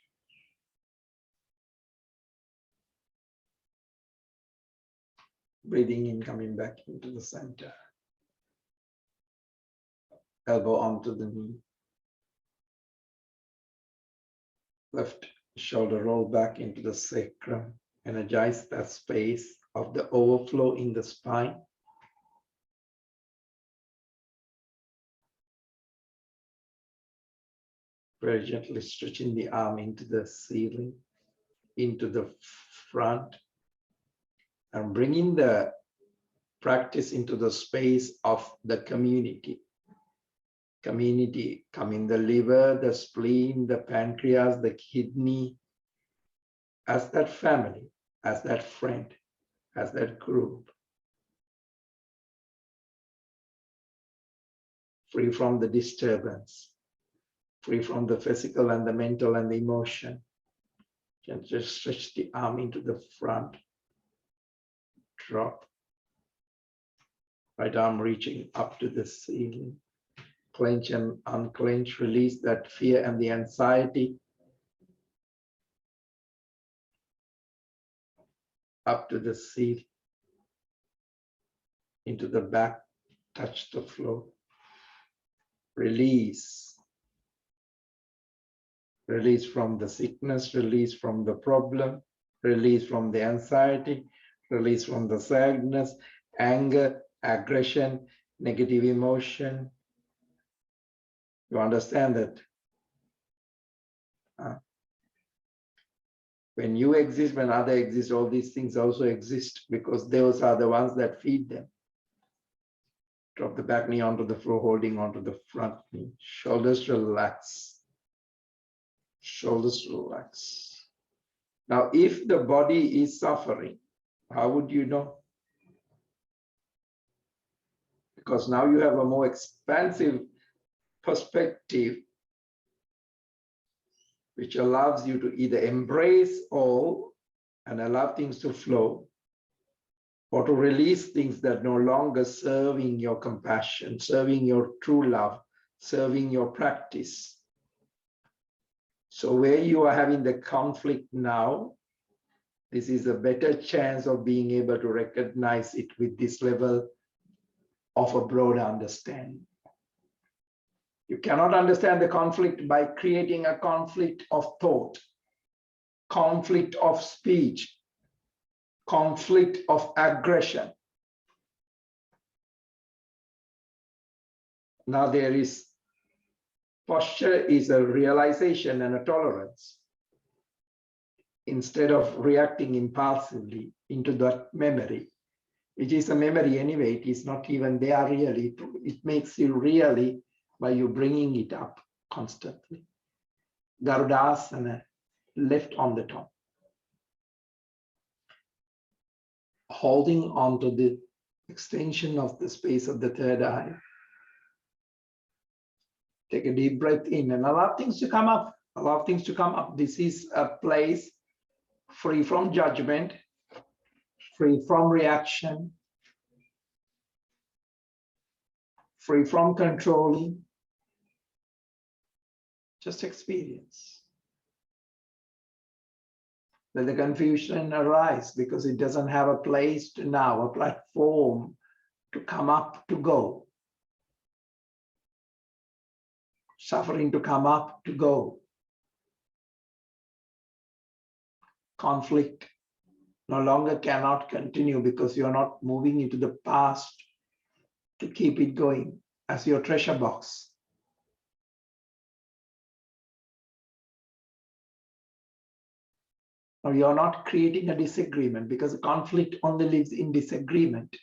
Breathing in, coming back into the center. Elbow onto the knee. Left shoulder roll back into the sacrum. Energize that space of the overflow in the spine. Very gently stretching the arm into the ceiling, into the front, and bringing the practice into the space of the community. Community, come in the liver, the spleen, the pancreas, the kidney, as that family, as that friend, as that group. Free from the disturbance, free from the physical and the mental and the emotion. You can just stretch the arm into the front, drop. Right arm reaching up to the ceiling. Clench and unclench, release that fear and the anxiety. Up to the ceiling. Into the back, touch the floor. Release. Release from the sickness, release from the problem, release from the anxiety, release from the sadness, anger, aggression, negative emotion. You understand that when you exist, when others exist, all these things also exist because those are the ones that feed them. Drop the back knee onto the floor, holding onto the front knee. Shoulders relax. Shoulders relax. Now, if the body is suffering, how would you know? Because now you have a more expansive perspective, which allows you to either embrace all and allow things to flow, or to release things that no longer serving your compassion, serving your true love, serving your practice. So where you are having the conflict now, this is a better chance of being able to recognize it with this level of a broad understanding. You cannot understand the conflict by creating a conflict of thought, conflict of speech, conflict of aggression. Now there is posture is a realization and a tolerance. Instead of reacting impulsively into that memory, It is a memory anyway. It is not even there really. It makes you really by you bringing it up constantly. Garudasana, left on the top. Holding on to the extension of the space of the third eye. Take a deep breath in and allow things to come up. Allow things to come up. This is a place free from judgment, free from reaction, free from controlling. Just experience. Let the confusion arise because it doesn't have a place to now, a platform to come up, to go. Suffering to come up, to go. Conflict no longer cannot continue because you're not moving into the past to keep it going as your treasure box. Now you're not creating a disagreement because conflict only lives in disagreement.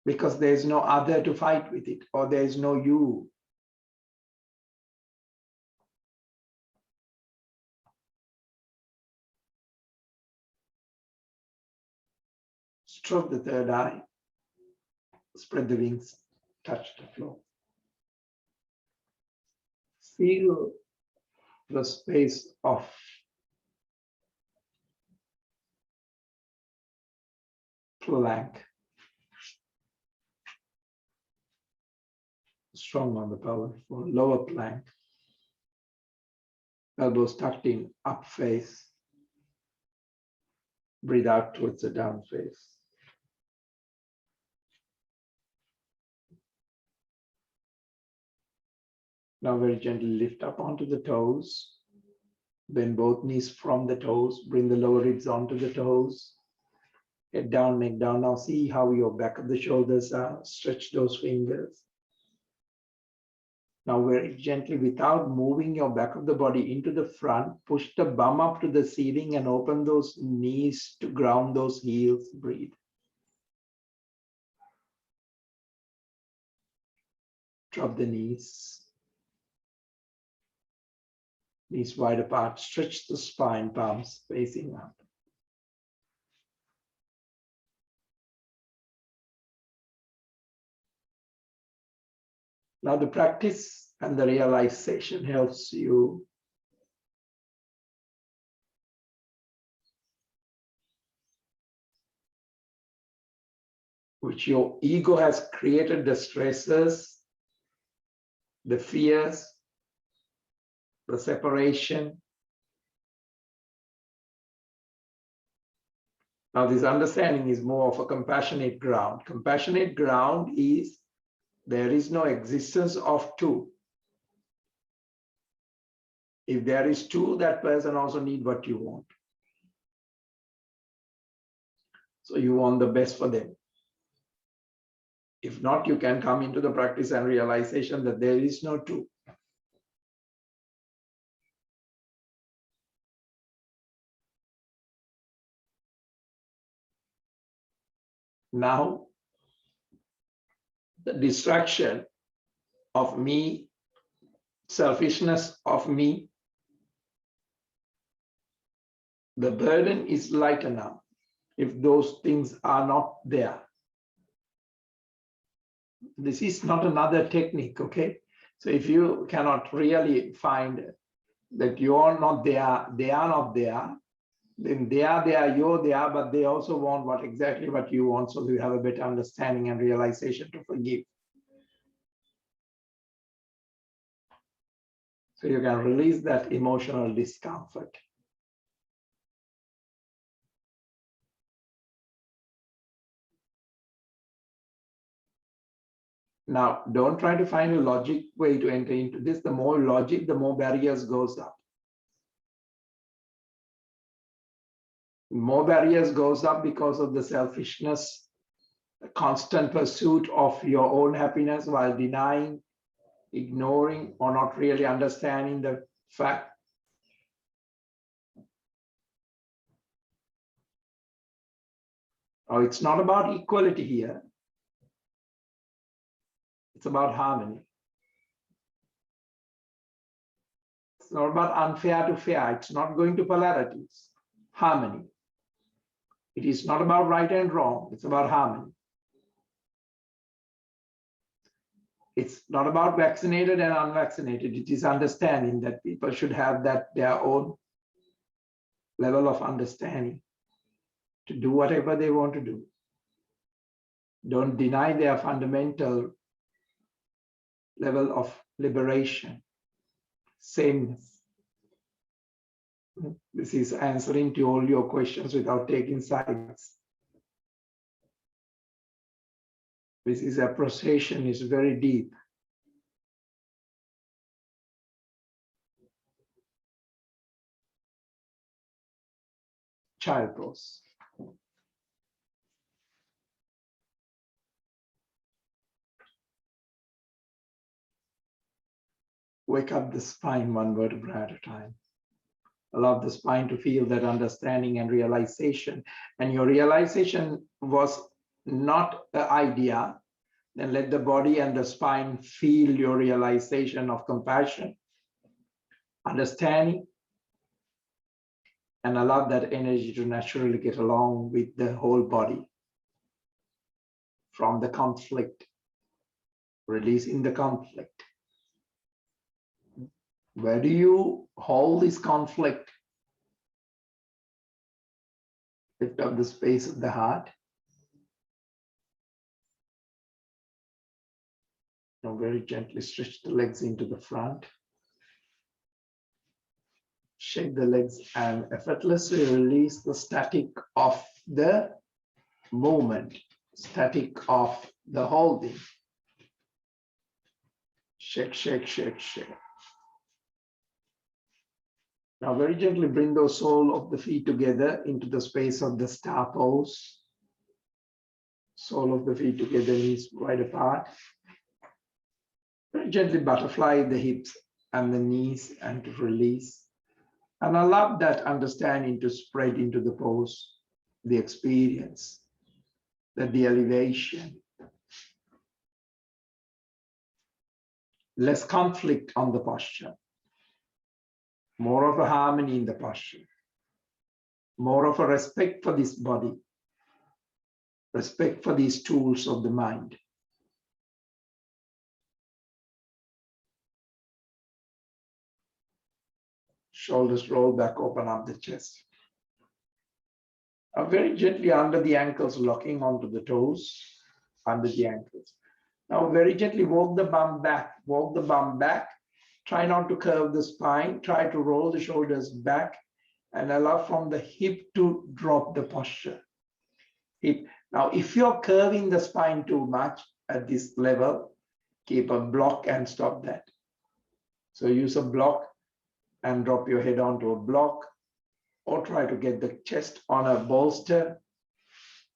Because there's no other to fight with it, or there's no you. Stroke the third eye, spread the wings, touch the floor. Feel the space of plank. Strong on the pelvic floor, lower plank. Elbows tucked in, up face. Breathe out towards the down face. Now very gently lift up onto the toes. Bend both knees from the toes. Bring the lower ribs onto the toes. Head down, neck down. Now see how your back of the shoulders are. Stretch those fingers. Now very gently, without moving your back of the body into the front, push the bum up to the ceiling and open those knees to ground those heels. Breathe. Drop the knees. Knees wide apart. Stretch the spine, palms facing up. Now the practice and the realization helps you which your ego has created, the stresses, the fears, the separation. Now this understanding is more of a compassionate ground. Compassionate ground is there is no existence of two. If there is two, that person also needs what you want. So you want the best for them. If not, you can come into the practice and realization that there is no two. Now, the distraction of me, selfishness of me, the burden is lighter now if those things are not there. This is not another technique, okay? So if you cannot really find that you're not there, they are not there, then they are there, you're there, but they also want exactly what you want, so you have a better understanding and realization to forgive. So you can release that emotional discomfort. Now, don't try to find a logic way to enter into this. The more logic, the more barriers goes up. More barriers goes up because of the selfishness, the constant pursuit of your own happiness while denying, ignoring, or not really understanding the fact. Or it's not about equality here. It's about harmony. It's not about unfair to fair. It's not going to polarities. Harmony. It is not about right and wrong. It's about harmony. It's not about vaccinated and unvaccinated. It is understanding that people should have that their own level of understanding to do whatever they want to do. Don't deny their fundamental level of liberation, sameness. This is answering to all your questions without taking sides. This appreciation is very deep. Child pose. Wake up the spine one vertebra at a time. Allow the spine to feel that understanding and realization. And your realization was not the idea. Then let the body and the spine feel your realization of compassion, understanding, and allow that energy to naturally get along with the whole body. From the conflict, releasing the conflict. Where do you hold this conflict? Lift up the space of the heart. Now very gently stretch the legs into the front. Shake the legs and effortlessly release the static of the movement, static of the holding. Shake, shake, shake, shake. Now very gently bring the sole of the feet together into the space of the star pose. Sole of the feet together, knees wide apart. Very gently butterfly the hips and the knees and to release. And allow that understanding to spread into the pose, the experience, the elevation. Less conflict on the posture. More of a harmony in the posture. More of a respect for this body. Respect for these tools of the mind. Shoulders roll back, open up the chest. Now very gently under the ankles, locking onto the toes, under the ankles. Now very gently walk the bum back, walk the bum back. Try not to curve the spine, try to roll the shoulders back and allow from the hip to drop the posture. Hip. Now, if you're curving the spine too much at this level, keep a block and stop that. So use a block and drop your head onto a block or try to get the chest on a bolster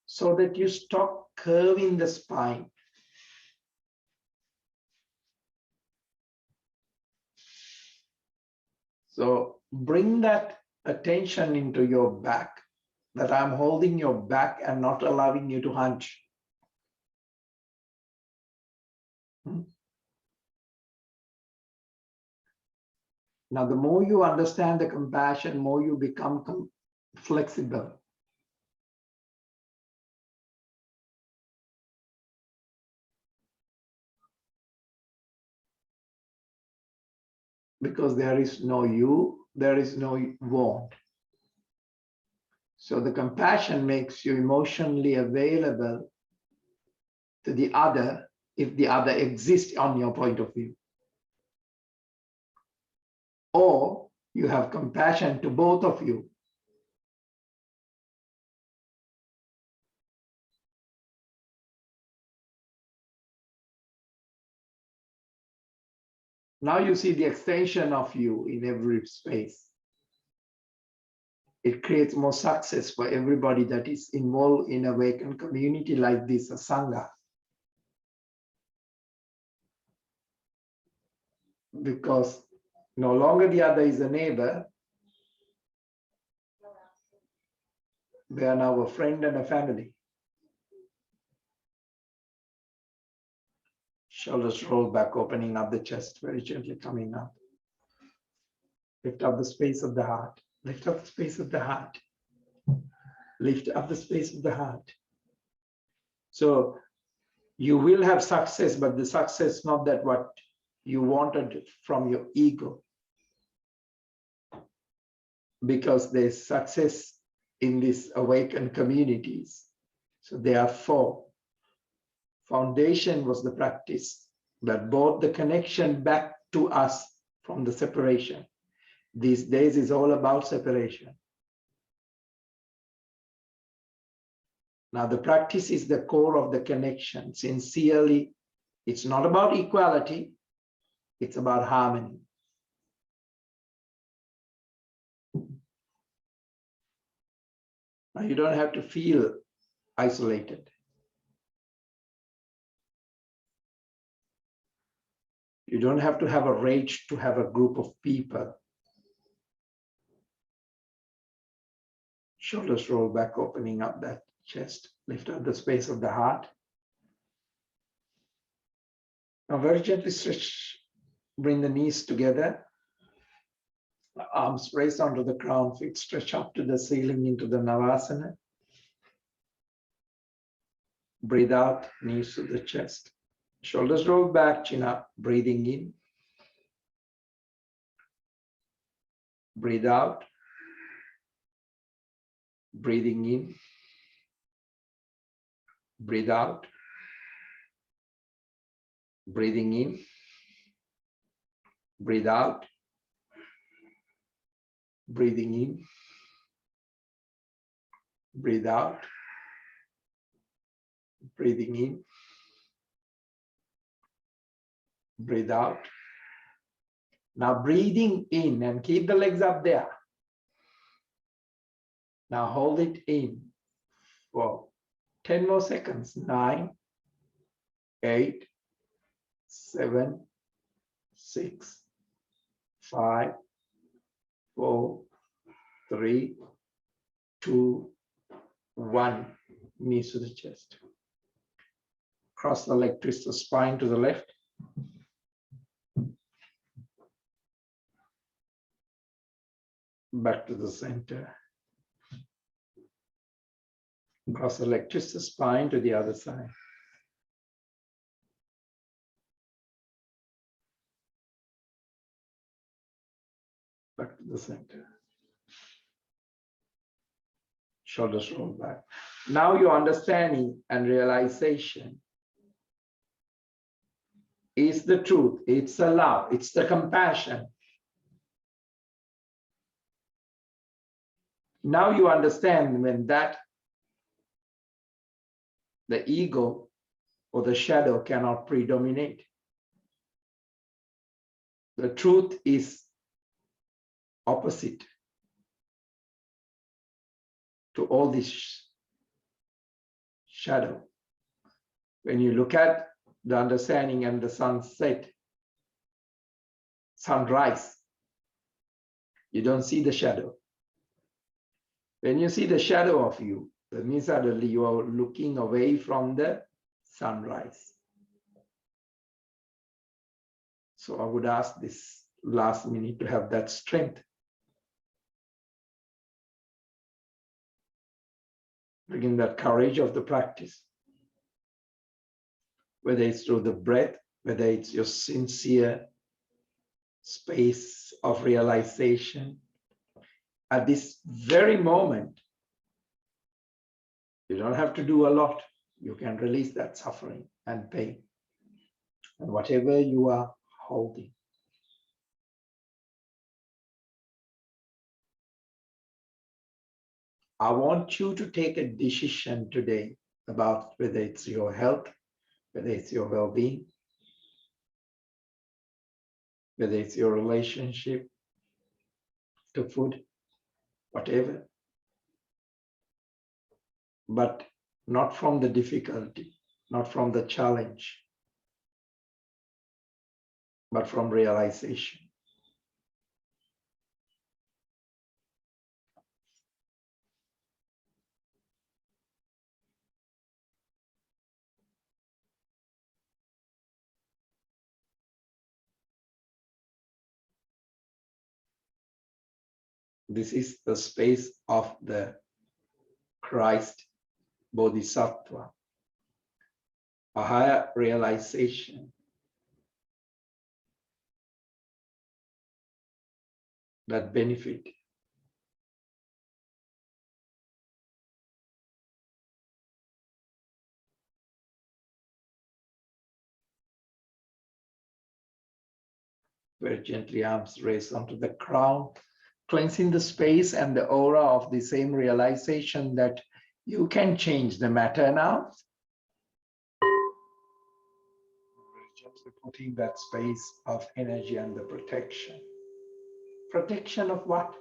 so that you stop curving the spine. So bring that attention into your back, that I'm holding your back and not allowing you to hunch. Now, the more you understand the compassion, more you become flexible. Because there is no you, there is no want. So the compassion makes you emotionally available to the other if the other exists on your point of view. Or you have compassion to both of you. Now you see the extension of you in every space. It creates more success for everybody that is involved in a awakened community like this, a Sangha. Because no longer the other is a neighbor. They are now a friend and a family. Shoulders roll back, opening up the chest, very gently coming up. Lift up the space of the heart. Lift up the space of the heart. Lift up the space of the heart. So you will have success, but the success not that what you wanted from your ego. Because there's success in these awakened communities. So therefore, foundation was the practice that brought the connection back to us from the separation. These days is all about separation. Now the practice is the core of the connection. Sincerely, it's not about equality, it's about harmony. Now you don't have to feel isolated. You don't have to have a rage to have a group of people. Shoulders roll back, opening up that chest. Lift up the space of the heart. Now very gently stretch, bring the knees together. Arms raised onto the crown, feet stretch up to the ceiling into the Navasana. Breathe out, knees to the chest. Shoulders roll back, chin up, breathing in. Breathe out. Breathing in. Breathe out. Breathing in. Breathe out. Breathing in. Breathe out. Breathing in. Breathe out. Now breathing in and keep the legs up there. Now hold it in for 10 more seconds. 9, 8, 7, 6, 5, 4, 3, 2, 1. Knees to the chest. Cross the leg, twist the spine to the left. Back to the center. Cross the leg, twist the spine to the other side. Back to the center. Shoulders roll back. Now your understanding and realization is the truth. It's the love. It's the compassion. Now you understand when that the ego or the shadow cannot predominate. The truth is opposite to all this shadow. When you look at the understanding and the sunset, sunrise, you don't see the shadow. When you see the shadow of you, that means suddenly you are looking away from the sunrise. So I would ask this last minute to have that strength. Bring in that courage of the practice. Whether it's through the breath, whether it's your sincere space of realization. At this very moment, you don't have to do a lot. You can release that suffering and pain. And whatever you are holding. I want you to take a decision today about whether it's your health, whether it's your well-being, whether it's your relationship to food, whatever. But not from the difficulty, not from the challenge, but from realization. This is the space of the Christ Bodhisattva, a higher realization that benefit very gently, arms raised onto the crown, cleansing the space and the aura of the same realization that you can change the matter now. Very gently putting that space of energy under protection. Protection of what?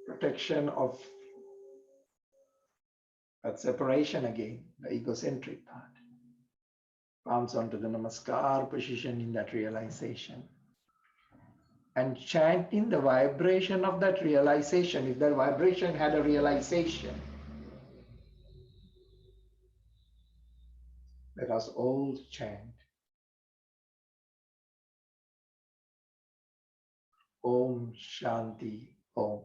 Protection of that separation again, the egocentric part. Palms onto the namaskar position in that realization. And chanting the vibration of that realization. If that vibration had a realization, let us all chant Om Shanti Om.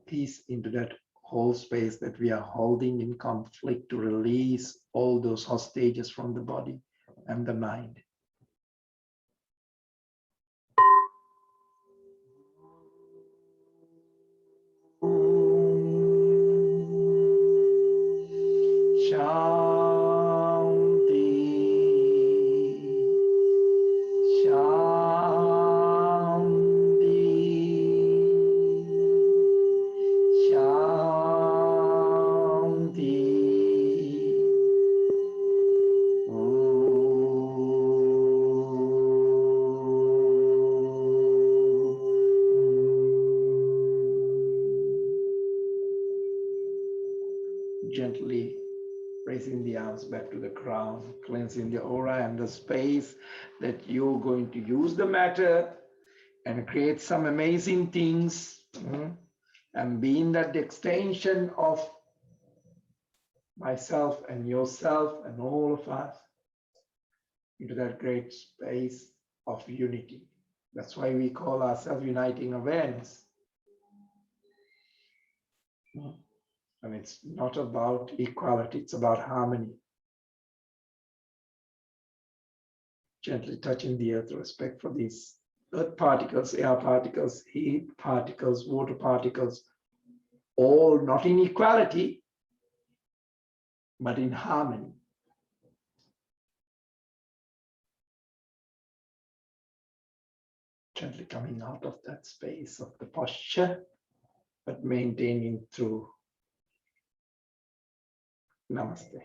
Peace into that whole space that we are holding in conflict, to release all those hostages from the body and the mind. Shanti, Shanti, Shanti. Gently raising the arms back to the crown, cleansing the aura and the space that you're going to use the matter and create some amazing things, and being that the extension of myself and yourself and all of us into that great space of unity. That's why we call ourselves uniting awareness. And it's not about equality, it's about harmony. Gently touching the earth, respect for these earth particles, air particles, heat particles, water particles, all not in equality, but in harmony. Gently coming out of that space of the posture, but maintaining through Namaste.